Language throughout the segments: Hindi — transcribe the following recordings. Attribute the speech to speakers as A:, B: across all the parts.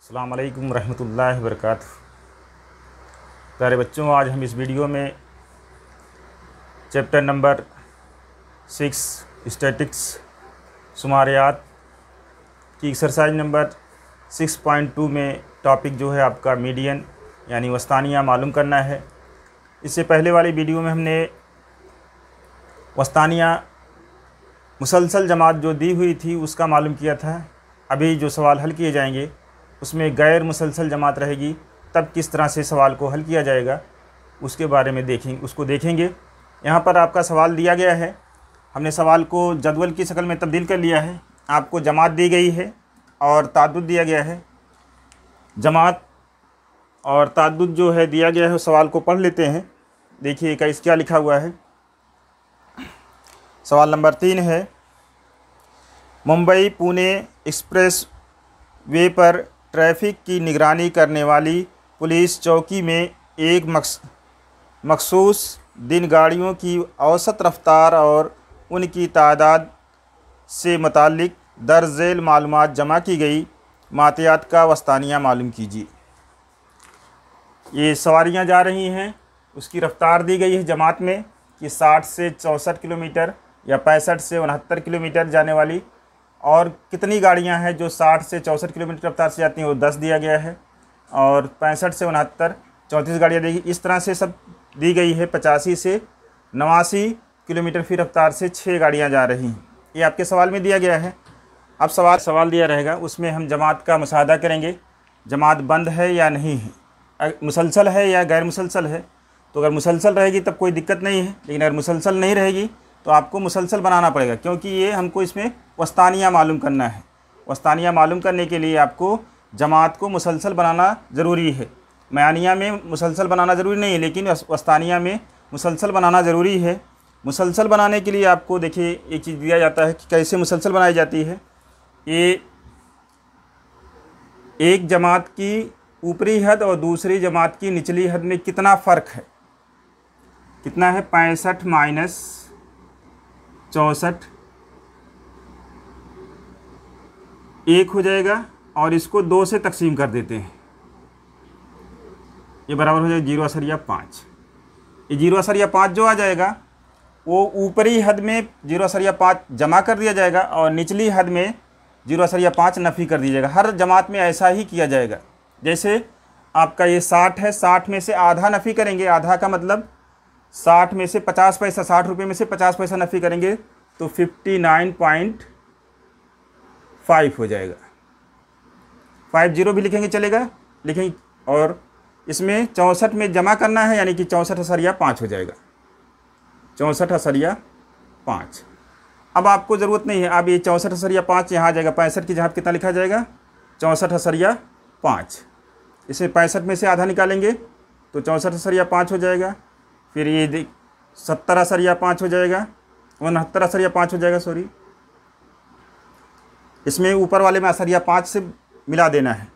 A: अस्सलाम वालेकुम रहमतुल्लाहि व बरकातुहू। प्यारे बच्चों, आज हम इस वीडियो में चैप्टर नंबर 6 स्टैटिक्स शुमारियात की एक्सरसाइज नंबर 6.2 में टॉपिक जो है आपका मीडियन यानी वस्तानिया मालूम करना है। इससे पहले वाली वीडियो में हमने वस्तानिया मुसलसल जमात जो दी हुई थी उसका मालूम किया था। अभी जो सवाल हल किए जाएंगे उसमें गैर मुसलसल जमात रहेगी, तब किस तरह से सवाल को हल किया जाएगा उसके बारे में देखेंगे। यहाँ पर आपका सवाल दिया गया है, हमने सवाल को जदवल की शक्ल में तब्दील कर लिया है। आपको जमात दी गई है और ताद्दुद दिया गया है। जमात और ताद्दुद जो है दिया गया है, उस सवाल को पढ़ लेते हैं। देखिए क्या लिखा हुआ है। सवाल नंबर 3 है, मुंबई पुणे एक्सप्रेस वे पर ट्रैफिक की निगरानी करने वाली पुलिस चौकी में एक मखसूस दिन गाड़ियों की औसत रफ्तार और उनकी तादाद से मुताल्लिक दर्ज झेल मालूमात जमा की गई। मातियात का वस्तानिया मालूम कीजिए। ये सवारियां जा रही हैं, उसकी रफ्तार दी गई है जमात में कि 60 से 64 किलोमीटर या 65 से 69 किलोमीटर जाने वाली, और कितनी गाड़ियां हैं जो 60 से 64 किलोमीटर रफ्तार से जाती हैं वो 10 दिया गया है, और 65 से 69 34 गाड़ियां देगी। इस तरह से सब दी गई है। 85 से 89 किलोमीटर फी रफ्तार से 6 गाड़ियां जा रही हैं। ये आपके सवाल में दिया गया है। अब सवाल दिया रहेगा, उसमें हम जमात का मुशाहदा करेंगे, जमात बंद है या नहीं है, मुसलसल है या गैर मुसलसल है। तो अगर मुसलसल रहेगी तब कोई दिक्कत नहीं है, लेकिन अगर मुसलसल नहीं रहेगी तो आपको मुसलसल बनाना पड़ेगा, क्योंकि ये हमको इसमें वस्तानिया मालूम करना है। वस्तानिया मालूम करने के लिए आपको जमात को मुसलसल बनाना ज़रूरी है। मयानिया में मुसलसल बनाना ज़रूरी नहीं है, लेकिन वस्तानिया में मुसलसल बनाना ज़रूरी है। मुसलसल बनाने के लिए आपको देखिए एक चीज़ दिया जाता है कि कैसे मुसलसल बनाई जाती है। ये एक जमात की ऊपरी हद और दूसरी जमात की निचली हद में कितना फ़र्क है, कितना है, 65 माइनस 64 1 हो जाएगा, और इसको 2 से तकसीम कर देते हैं। ये बराबर हो जाएगा 0.5। ये 0.5 जो आ जाएगा वो ऊपरी हद में 0.5 जमा कर दिया जाएगा और निचली हद में 0.5 नफ़ी कर दिया जाएगा। हर जमात में ऐसा ही किया जाएगा। जैसे आपका ये 60 है, 60 में से आधा नफ़ी करेंगे, आधा का मतलब 60 में से 50 पैसा, 60 रुपये में से 50 पैसा नफ़ी करेंगे तो 59.5 हो जाएगा। 50 भी लिखेंगे चलेगा, लिखेंगे, और इसमें 64 में जमा करना है, यानी कि 64.5 हो जाएगा, 64.5। अब आपको ज़रूरत नहीं है, अब ये 64.5 यहाँ आ जाएगा। 65 की जगह कितना लिखा जाएगा, 64.5। इसे 65 में से आधा निकालेंगे तो 64.5 हो जाएगा। फिर ये 70.5 हो जाएगा, 69.5 हो जाएगा, सॉरी। इसमें ऊपर वाले में 0.5 से मिला देना है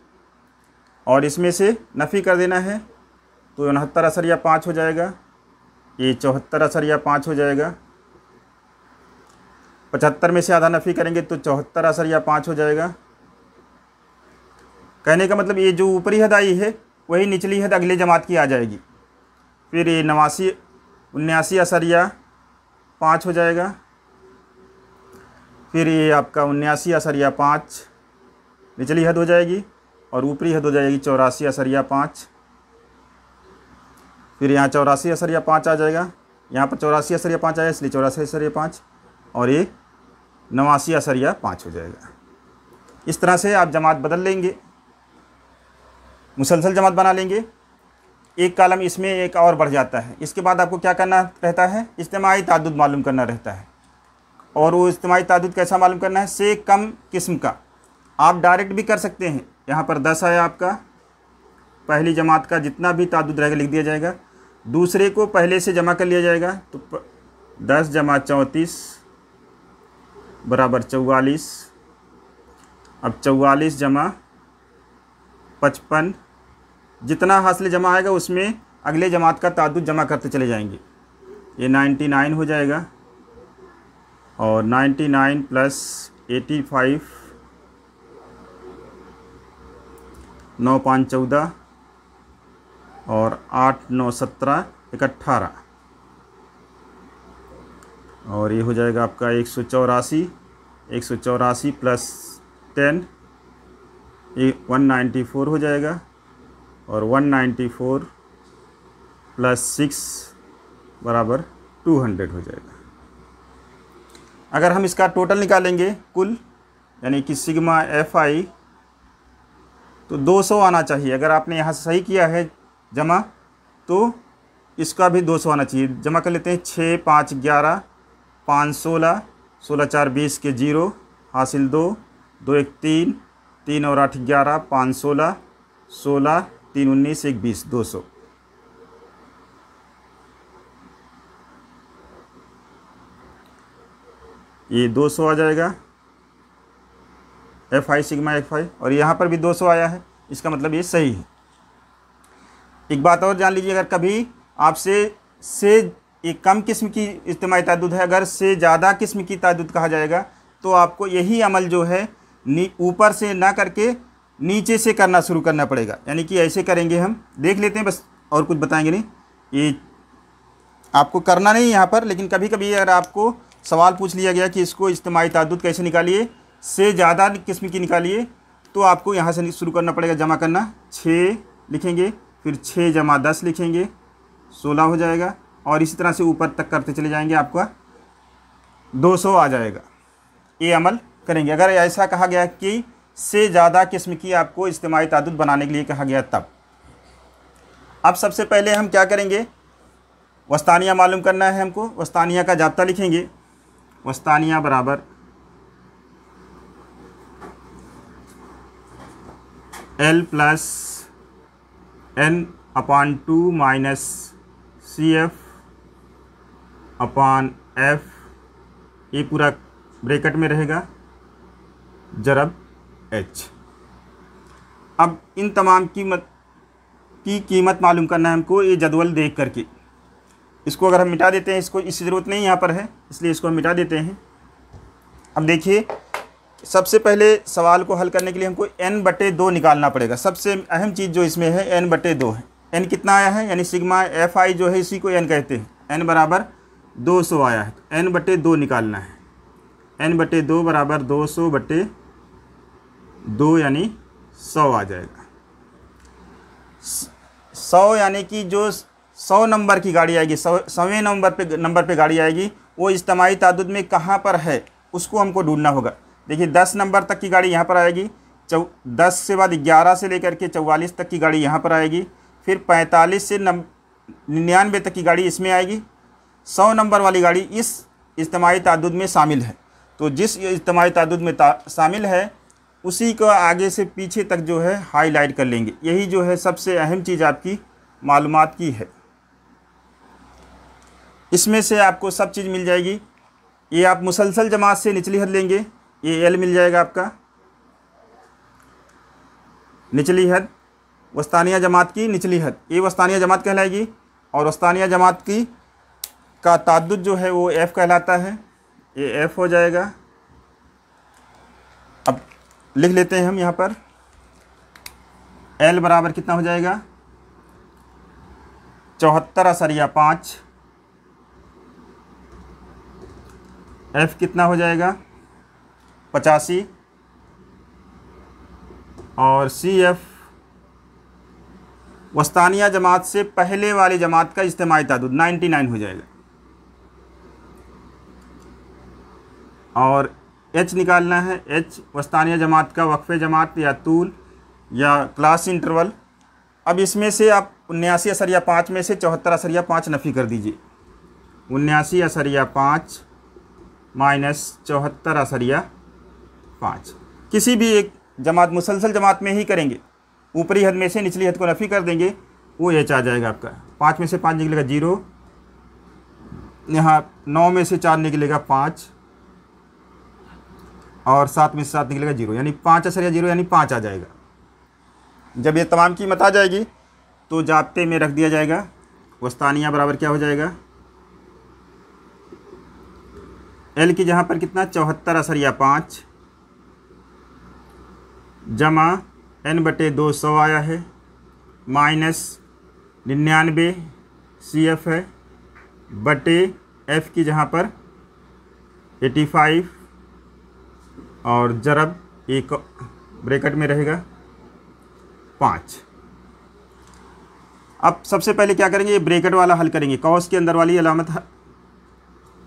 A: और इसमें से नफ़ी कर देना है तो 69.5 हो जाएगा। ये 74.5 हो जाएगा। 75 में से आधा नफ़ी करेंगे तो 74.5 हो जाएगा। कहने का मतलब ये जो ऊपरी हद आई है वही निचली हद अगले जमात की आ जाएगी। फिर ये 79.5 हो जाएगा। फिर ये आपका 79.5 निचली हद हो जाएगी और ऊपरी हद हो जाएगी 84.5। फिर यहाँ 84.5 आ जाएगा, यहाँ पर 84.5 आया इसलिए 84.5, और ये 89.5 हो जाएगा। इस तरह से आप जमात बदल लेंगे, मुसलसल जमात बना लेंगे। एक कालम इसमें एक और बढ़ जाता है। इसके बाद आपको क्या करना रहता है, इज्तिमाई ताद्दुद मालूम करना रहता है। और वो इज्तिमाई ताद्दुद कैसा मालूम करना है, से कम किस्म का। आप डायरेक्ट भी कर सकते हैं। यहाँ पर 10 है आपका, पहली जमात का जितना भी ताद्दुद रहेगा लिख दिया जाएगा, दूसरे को पहले से जमा कर लिया जाएगा। तो 10 जमा 34 बराबर 44। अब 44 जमा 55, जितना हासिल जमा आएगा उसमें अगले जमात का ताद्दुद जमा करते चले जाएंगे। ये 99 हो जाएगा, और 99 + 85 9 5 14 और 8 9 17 1 18 और ये हो जाएगा आपका 184 प्लस 10 ये 194 हो जाएगा और 194 प्लस 6 बराबर 200 हो जाएगा। अगर हम इसका टोटल निकालेंगे कुल यानी कि सिग्मा FI तो 200 आना चाहिए। अगर आपने यहाँ से सही किया है जमा तो इसका भी 200 आना चाहिए। जमा कर लेते हैं। 6 5 11 5 16 16 4 20 के 0 हासिल 2 2 1 3 3 और 8 11 5 16 16 3 19 1 20 200। ये 200 आ जाएगा FI सिग्मा FI और यहाँ पर भी 200 आया है। इसका मतलब ये सही है। एक बात और जान लीजिए, अगर कभी आपसे ये कम किस्म की इज्तिमाई ताद्दुद है, अगर से ज़्यादा किस्म की ताद्दुद कहा जाएगा तो आपको यही अमल जो है ऊपर से ना करके नीचे से करना शुरू करना पड़ेगा। यानी कि ऐसे करेंगे, हम देख लेते हैं, बस और कुछ बताएंगे नहीं, ये आपको करना नहीं यहाँ पर। लेकिन कभी कभी अगर आपको सवाल पूछ लिया गया कि इसको इज्तिमाई ताद्दुद कैसे निकालिए, से ज़्यादा किस्म की निकालिए, तो आपको यहाँ से शुरू करना पड़ेगा जमा करना। 6 लिखेंगे, फिर 6 जमा 10 लिखेंगे, 16 हो जाएगा और इसी तरह से ऊपर तक करते चले जाएंगे, आपका 200 आ जाएगा। ये अमल करेंगे। अगर ऐसा कहा गया कि से ज़्यादा किस्म की आपको इज्तिमाई ताद्दुद बनाने के लिए कहा गया तब। अब सबसे पहले हम क्या करेंगे, वस्तानिया मालूम करना है हमको। वस्तानिया का जाब्ता लिखेंगे। वस्तानिया बराबर L plus N/2 minus CF अपान F, ये पूरा ब्रैकेट में रहेगा, जरब H। अब इन तमाम की कीमत मालूम करना है हमको, ये जदवल देख करके। इसको अगर हम मिटा देते हैं, इसको इसकी ज़रूरत नहीं यहाँ पर है, इसलिए इसको हम मिटा देते हैं। अब देखिए, सबसे पहले सवाल को हल करने के लिए हमको n/2 निकालना पड़ेगा। सबसे अहम चीज़ जो इसमें है n/2 है। n कितना आया है, यानी सिग्मा FI जो है इसी को n कहते हैं। n बराबर 200 आया है, तो n/2 निकालना है। n/2 बराबर 200/2 यानी 100 आ जाएगा। 100 यानी कि जो 100 नंबर की गाड़ी आएगी, 100वें नंबर पे गाड़ी आएगी, वो इज्तिमाई ताद्दुद में कहाँ पर है उसको हमको ढूंढना होगा। देखिए 10 नंबर तक की गाड़ी यहाँ पर आएगी, 10 से बाद 11 से लेकर के 44 तक की गाड़ी यहाँ पर आएगी, फिर 45 से 99 तक की गाड़ी इसमें आएगी। 100 नंबर वाली गाड़ी इस इज्तिमाई ताद्दुद में शामिल है। तो जिस इज्तिमाई ताद्दुद में शामिल है उसी को आगे से पीछे तक जो है हाईलाइट कर लेंगे। यही जो है सबसे अहम चीज़ आपकी मालूमात की है। इसमें से आपको सब चीज़ मिल जाएगी। ये आप मुसलसल जमात से निचली हद लेंगे, ये L मिल जाएगा आपका निचली हद, वस्तानिया जमात की निचली हद, ये वस्तानिया जमात कहलाएगी। और वस्तानिया जमात की का ताद्दुद जो है वो F कहलाता है, ये F हो जाएगा। अब लिख लेते हैं हम यहाँ पर, L बराबर कितना हो जाएगा 74/5, F कितना हो जाएगा 85 और CF वस्तानिया जमात से पहले वाली जमात का इज्तिमाई ताद्दुद 99 हो जाएगा। और H निकालना है, H वस्तानिया जमात का वक्फ़े जमात या तूल या क्लास इंटरवल। अब इसमें से आप 79/5 में से 74/5 नफ़ी कर दीजिए। 79/5 माइनस 74/5 किसी भी एक जमात मुसलसल जमात में ही करेंगे। ऊपरी हद में से निचली हद को नफ़ी कर देंगे, वो H आ जाएगा आपका। 5 में से 5 निकलेगा 0, यहाँ 9 में से 4 निकलेगा 5 और 7 में से 7 निकलेगा 0, यानी 5/0 यानी 5 आ जाएगा। जब ये तमाम कीमत आ जाएगी तो जाब्ते में रख दिया जाएगा। वस्तानिया बराबर क्या हो जाएगा, L की जहाँ पर कितना 74/5 जमा n/200 आया है, माइनस 99 CF है बटे F की जहाँ पर 85 और ज़रब एक ब्रैकेट में रहेगा 5। अब सबसे पहले क्या करेंगे, ये ब्रैकेट वाला हल करेंगे, कॉस के अंदर वाली अलामत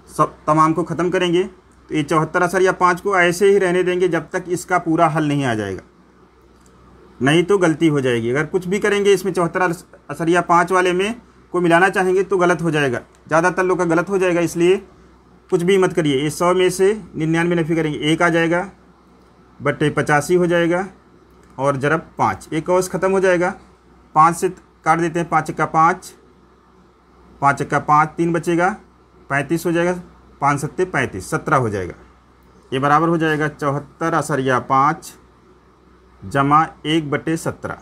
A: सब तमाम को ख़त्म करेंगे। तो ये 74 अशरिया 5 को ऐसे ही रहने देंगे जब तक इसका पूरा हल नहीं आ जाएगा, नहीं तो गलती हो जाएगी। अगर कुछ भी करेंगे इसमें 74 अशरिया 5 वाले में को मिलाना चाहेंगे तो गलत हो जाएगा, ज़्यादातर लोग का गलत हो जाएगा, इसलिए कुछ भी मत करिए। ये 100 में से 99 नफी करेंगे, 1 आ जाएगा बटे 85 हो जाएगा और ज़रब 5, एक कॉस ख़त्म हो जाएगा। 5 से काट देते हैं, 5 का 5, 5 का 5, 3 बचेगा, 35 हो जाएगा, 5 सत्ते 35, 17 हो जाएगा। ये बराबर हो जाएगा 74 अशरिया 5 जमा 1/17।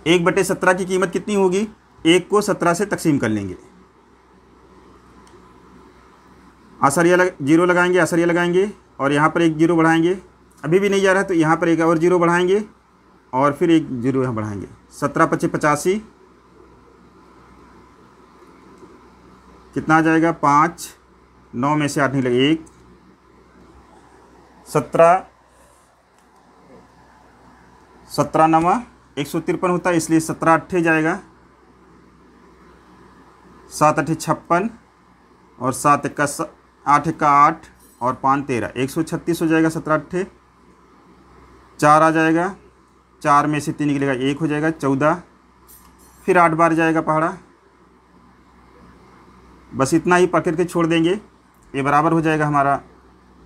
A: 1/17 की कीमत कितनी होगी, 1 को 17 से तकसीम कर लेंगे, अशरिया जीरो लगाएंगे, अशरिया लगाएंगे और यहाँ पर एक जीरो बढ़ाएंगे, अभी भी नहीं जा रहा है तो यहाँ पर एक और जीरो बढ़ाएंगे और फिर एक जीरो यहाँ बढ़ाएंगे। 17 × 85 कितना आ जाएगा, 5, 9 में से 8 नहीं लगे, 1, 17 9 153 होता है, इसलिए 17 8 जाएगा, 7 8 56 और 7 1 8 1 8 और 5 13, 136 हो जाएगा। 17 8 4 आ जाएगा, 4 में से 3 निकलेगा, 1 हो जाएगा, 14, फिर 8 बार जाएगा पहाड़ा। बस इतना ही पकड़ के छोड़ देंगे। ये बराबर हो जाएगा हमारा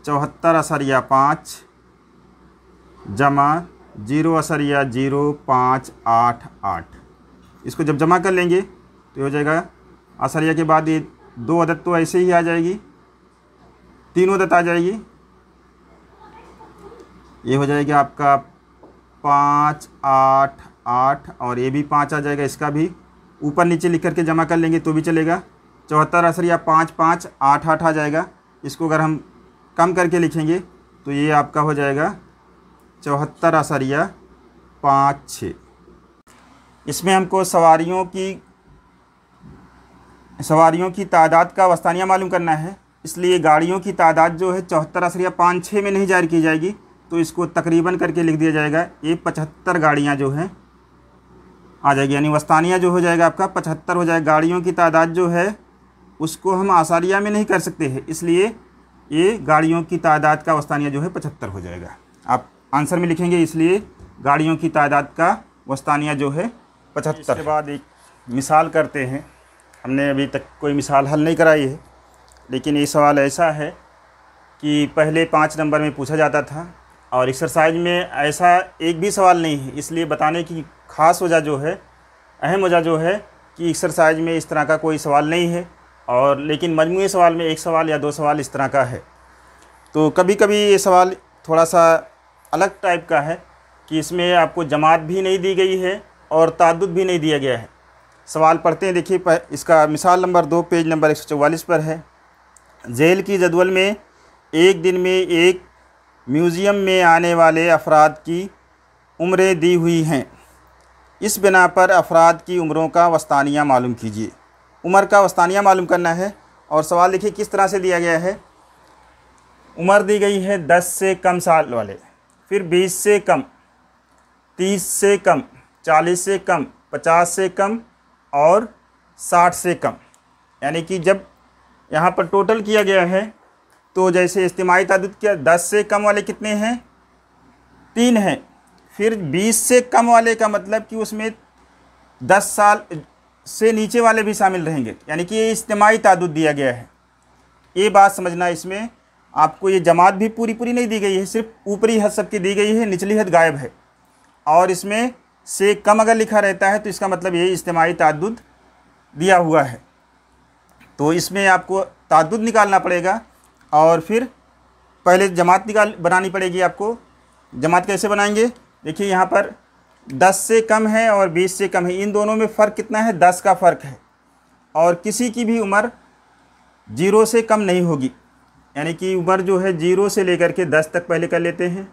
A: 74 अशरिया 5 जमा 0.0588। इसको जब जमा कर लेंगे तो हो जाएगा, अशरिया के बाद ये 2 अदद तो ऐसे ही आ जाएगी, 3 अदद आ जाएगी, ये हो जाएगा आपका 5 8 8 और ये भी 5 आ जाएगा, इसका भी ऊपर नीचे लिख करके जमा कर लेंगे तो भी चलेगा। 74 अशरिया 5 5 8 8 आ जाएगा। इसको अगर हम कम करके लिखेंगे तो ये आपका हो जाएगा 74 अशरिया 5 6। इसमें हमको सवारियों की तादाद का वस्तानिया मालूम करना है, इसलिए गाड़ियों की तादाद जो है 74 अशरिया 5 6 में नहीं जाहिर की जाएगी, तो इसको तकरीबन करके लिख दिया जाएगा। ये 75 गाड़ियाँ जो हैं आ जाएगी, यानी वस्तानिया जो हो जाएगा आपका 75 हो जाएगा। गाड़ियों की तादाद जो है उसको हम आसारिया में नहीं कर सकते हैं, इसलिए ये गाड़ियों की तादाद का वस्तानिया जो है 75 हो जाएगा। आप आंसर में लिखेंगे, इसलिए गाड़ियों की तादाद का वस्तानिया जो है 75। इसके बाद एक मिसाल करते हैं। हमने अभी तक कोई मिसाल हल नहीं कराई है, लेकिन ये सवाल ऐसा है कि पहले 5 नंबर में पूछा जाता था और एक्सरसाइज में ऐसा एक भी सवाल नहीं है, इसलिए बताने की ख़ास वजह जो है, अहम वजह जो है कि एक्सरसाइज में इस तरह का कोई सवाल नहीं है, और लेकिन मजमूई सवाल में 1 सवाल या 2 सवाल इस तरह का है। तो कभी कभी ये सवाल थोड़ा सा अलग टाइप का है कि इसमें आपको जमात भी नहीं दी गई है और ताद्दुद भी नहीं दिया गया है। सवाल पढ़ते हैं, देखिए इसका मिसाल नंबर 2 पेज नंबर 144 पर है। झेल की जदवल में एक दिन में एक म्यूज़ियम में आने वाले अफराद की उम्रें दी हुई हैं। इस बिना पर अफराद की उम्रों का वस्तानिया मालूम कीजिए। उम्र का वस्तानिया मालूम करना है और सवाल देखिए किस तरह से दिया गया है। उम्र दी गई है 10 से कम साल वाले, फिर 20 से कम, 30 से कम, 40 से कम, 50 से कम और 60 से कम। यानी कि जब यहाँ पर टोटल किया गया है तो जैसे इज्तिमाई तादाद किया, 10 से कम वाले कितने हैं, 3 हैं। फिर 20 से कम वाले का मतलब कि उसमें 10 साल से नीचे वाले भी शामिल रहेंगे, यानी कि ये इज्तिमाई तादाद दिया गया है। ये बात समझना, इसमें आपको ये जमात भी पूरी नहीं दी गई है, सिर्फ ऊपरी हद सबकी दी गई है, निचली हद गायब है। और इसमें से कम अगर लिखा रहता है तो इसका मतलब ये इज्तिमाई तादाद दिया हुआ है। तो इसमें आपको तादाद निकालना पड़ेगा और फिर पहले जमात बनानी पड़ेगी आपको। जमात कैसे बनाएंगे, देखिए यहाँ पर 10 से कम है और 20 से कम है, इन दोनों में फ़र्क कितना है, 10 का फ़र्क है। और किसी की भी उम्र 0 से कम नहीं होगी, यानी कि उम्र जो है 0 से लेकर के 10 तक पहले कर लेते हैं।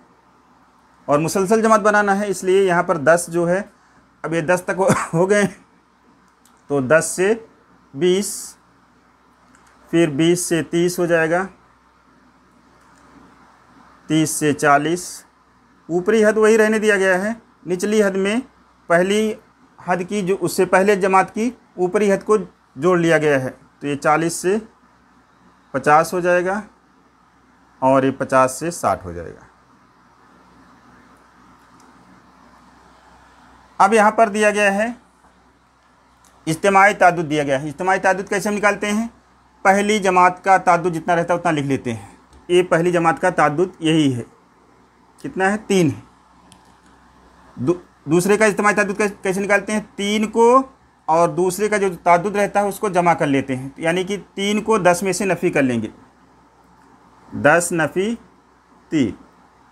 A: और मुसलसल जमात बनाना है, इसलिए यहाँ पर 10 जो है, अब ये 10 तक हो गए, तो 10 से 20, फिर 20 से 30 हो जाएगा, 30 से 40। ऊपरी हद वही रहने दिया गया है, निचली हद में पहली हद की जो उससे पहले जमात की ऊपरी हद को जोड़ लिया गया है। तो ये 40 से 50 हो जाएगा और ये 50 से 60 हो जाएगा। अब यहाँ पर दिया गया है इज्तिमाई ताद्दुद दिया गया है। इज्तिमाई ताद्दुद कैसे हम निकालते हैं? पहली जमात का ताद्दुद जितना रहता है उतना लिख लेते हैं। ये पहली जमात का ताद्दुद यही है, कितना है? 3 है। दूसरे का इज्तिमाई ताद्दुद कैसे निकालते हैं? 3 को और दूसरे का जो ताद्दुद रहता है उसको जमा कर लेते हैं, यानी कि 3 को 10 में से नफ़ी कर लेंगे, 10 नफ़ी 3,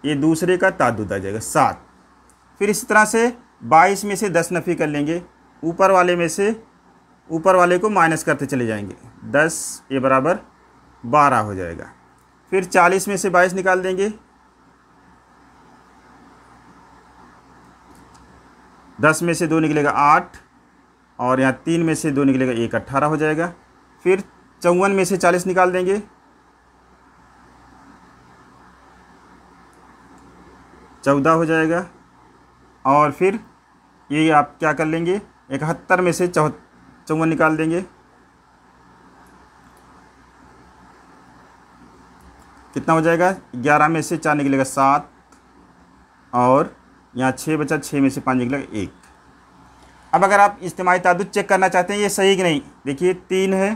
A: ये दूसरे का ताद्दुद आ जाएगा 7। फिर इसी तरह से 22 में से 10 नफ़ी कर लेंगे, ऊपर वाले में से ऊपर वाले को माइनस करते चले जाएंगे, 10 ये बराबर 12 हो जाएगा। फिर 40 में से 22 निकाल देंगे, 10 में से 2 निकलेगा 8, और यहाँ 3 में से 2 निकलेगा 1, 18 हो जाएगा। फिर 54 में से 40 निकाल देंगे, 14 हो जाएगा। और फिर ये आप क्या कर लेंगे, 71 में से 54 निकाल देंगे, कितना हो जाएगा? 11 में से 4 निकलेगा 7, और यहाँ 6 बचा, 6 में से 5 निकलेगा 1। अब अगर आप इज्तिमाई ताद्दुद चेक करना चाहते हैं ये सही कि नहीं, देखिए 3 है,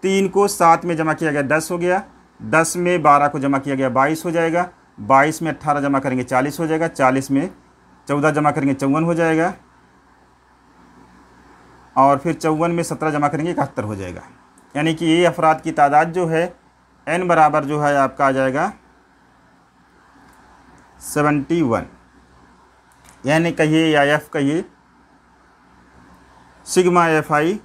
A: 3 को 7 में जमा किया गया 10 हो गया, 10 में 12 को जमा किया गया 22 हो जाएगा, 22 में 18 जमा करेंगे 40 हो जाएगा, 40 में 14 जमा करेंगे 54 हो जाएगा, और फिर 54 में 17 जमा करेंगे 71 हो जाएगा। यानी कि ये अफराद की तादाद जो है n बराबर जो है आपका आ जाएगा 71, यानी कहिए या f कहिए, सिग्मा FI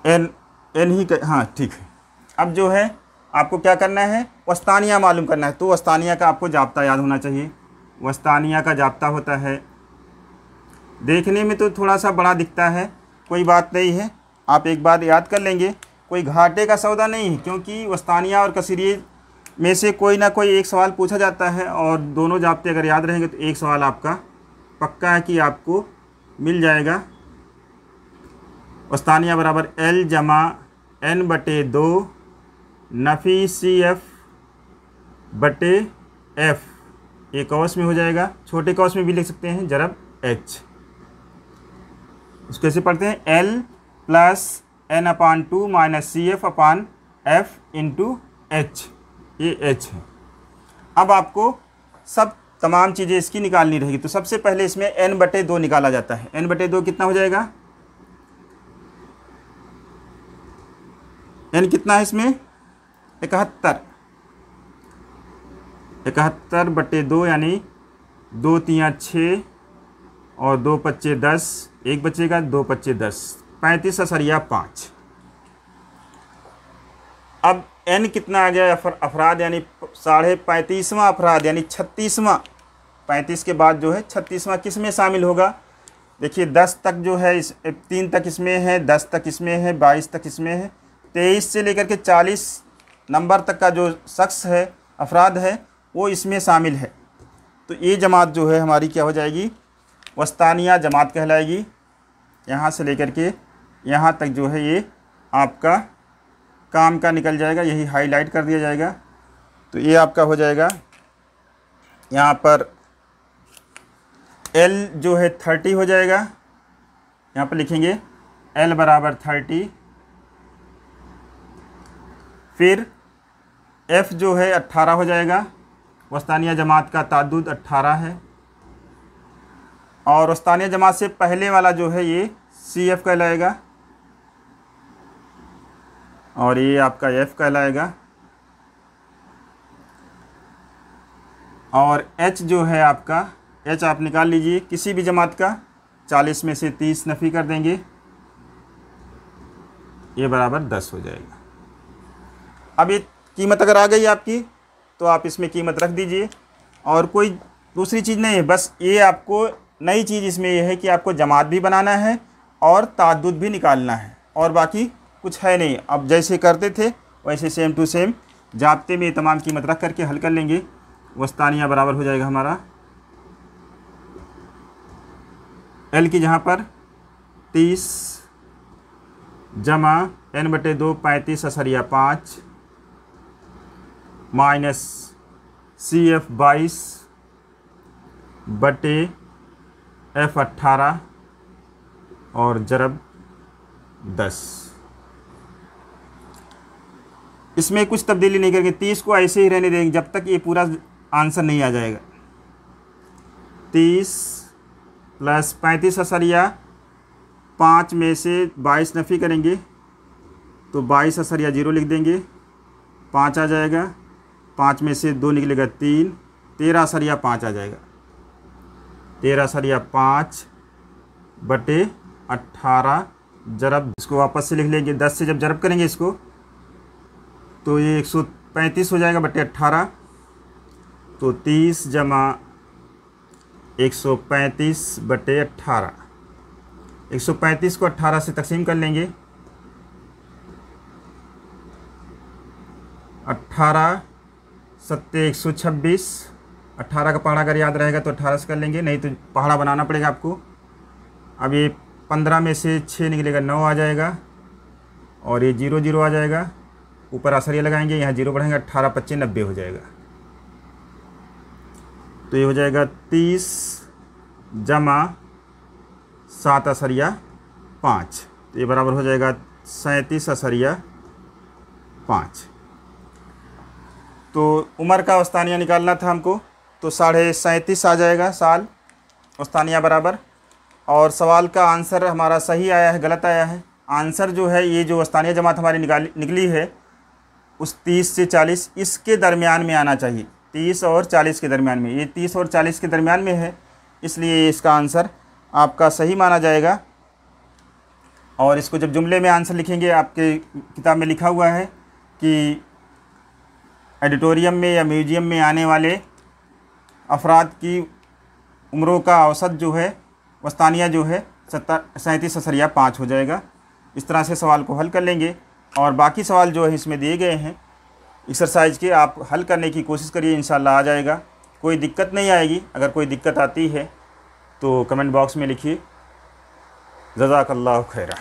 A: n ही हाँ ठीक है। अब जो है आपको क्या करना है, वस्तानिया मालूम करना है। तो वस्तानिया का आपको जाब्ता याद होना चाहिए। वस्तानिया का जाब्ता होता है, देखने में तो थोड़ा सा बड़ा दिखता है, कोई बात नहीं है, आप एक बार याद कर लेंगे, कोई घाटे का सौदा नहीं है, क्योंकि वस्तानिया और कसीरिये में से कोई ना कोई एक सवाल पूछा जाता है, और दोनों जाब्ते अगर याद रहेंगे तो एक सवाल आपका पक्का है कि आपको मिल जाएगा। वस्तानिया बराबर L जमा N/2 नफ़ी CF बटे F, ये कौस में हो जाएगा, छोटे कौस में भी लिख सकते हैं ज़रब H। उसको कैसे पढ़ते हैं? L plus N/2 minus CF/F into H, ये H है। अब आपको सब तमाम चीज़ें इसकी निकालनी रहेगी। तो सबसे पहले इसमें N/2 निकाला जाता है। N/2 कितना हो जाएगा? N कितना है इसमें? 71, 71/2 यानी 2 3 6 और 2 5 10, एक बचेगा, 2 5 10, 35 असरिया 5। अब n कितना आ गया? अफराद यानी 35.5वां अफराद, यानी 36वां, 35 के बाद जो है 36वां किस में शामिल होगा? देखिए 10 तक जो है, इस 3 तक इसमें है, 10 तक इसमें है, 22 तक इसमें है, 23 से लेकर के 40 नंबर तक का जो शख्स है, अफराद है, वो इसमें शामिल है। तो ये जमात जो है हमारी क्या हो जाएगी? वस्तानिया जमात कहलाएगी। यहाँ से लेकर के यहाँ तक जो है ये आपका काम का निकल जाएगा, यही हाईलाइट कर दिया जाएगा। तो ये आपका हो जाएगा, यहाँ पर L जो है 30 हो जाएगा, यहाँ पर लिखेंगे L बराबर 30। फिर F जो है 18 हो जाएगा, वस्तानिया जमात का ताद्दुद 18 है, और वस्तानिया जमात से पहले वाला जो है ये CF कहलाएगा, और ये आपका F कहलाएगा, और H जो है आपका, H आप निकाल लीजिए किसी भी जमात का, 40 में से 30 नफ़ी कर देंगे, ये बराबर 10 हो जाएगा। अब ये कीमत अगर आ गई आपकी, तो आप इसमें कीमत रख दीजिए। और कोई दूसरी चीज़ नहीं है, बस ये आपको नई चीज़ इसमें ये है कि आपको जमात भी बनाना है और ताद्दुद भी निकालना है, और बाकी कुछ है नहीं। अब जैसे करते थे वैसे सेम टू सेम जाब्ते में तमाम कीमत रख करके हल कर लेंगे। वस्तानिया बराबर हो जाएगा हमारा एल की जहाँ पर 30 जमा n/2 35/5 माइनस CF 22/F 18 और जरब 10। इसमें कुछ तब्दीली नहीं करेंगे, 30 को ऐसे ही रहने देंगे जब तक ये पूरा आंसर नहीं आ जाएगा। 30 + 35/5 में से 22 नफ़ी करेंगे तो 22/0 लिख देंगे, 5 आ जाएगा। 5 में से 2 निकलेगा 3, 13/5 आ जाएगा। 13/5/18 जरब, इसको वापस से लिख लेंगे। 10 से जब जरब करेंगे इसको तो ये 135 हो जाएगा बटे 18, तो 30 जमा 135/18। 135 को 18 से तकसीम कर लेंगे। 18 7 126। 18 का पहाड़ा अगर याद रहेगा तो 18 से कर लेंगे, नहीं तो पहाड़ा बनाना पड़ेगा आपको। अब ये 15 में से 6 निकलेगा 9 आ जाएगा, और ये 0 0 आ जाएगा। ऊपर असरिया लगाएंगे, यहाँ 0 बढ़ाएंगे, 18 25 90 हो जाएगा। तो ये हो जाएगा 30 जमा 7/5, तो ये बराबर हो जाएगा 37/5। तो उम्र का औस्तानिया निकालना था हमको, तो 37.5 आ जाएगा साल औस्तानिया बराबर। और सवाल का आंसर हमारा सही आया है, गलत आया है। आंसर जो है, ये जो औस्तानिया जमात हमारी निकली है उस 30 से 40 इसके दरमियान में आना चाहिए। 30 और 40 के दरमियान में, ये 30 और 40 के दरमियान में है, इसलिए इसका आंसर आपका सही माना जाएगा। और इसको जब जुमले में आंसर लिखेंगे, आपके किताब में लिखा हुआ है कि एडिटोरियम में या म्यूजियम में आने वाले अफराद की उम्रों का औसत जो है वस्तानिया जो है 37/5 हो जाएगा। इस तरह से सवाल को हल कर लेंगे। और बाकी सवाल जो है इसमें दिए गए हैं एक्सरसाइज के, आप हल करने की कोशिश करिए, इंशाल्लाह आ जाएगा। कोई दिक्कत नहीं आएगी। अगर कोई दिक्कत आती है तो कमेंट बॉक्स में लिखिए। जज़ाकल्लाहु खैरा।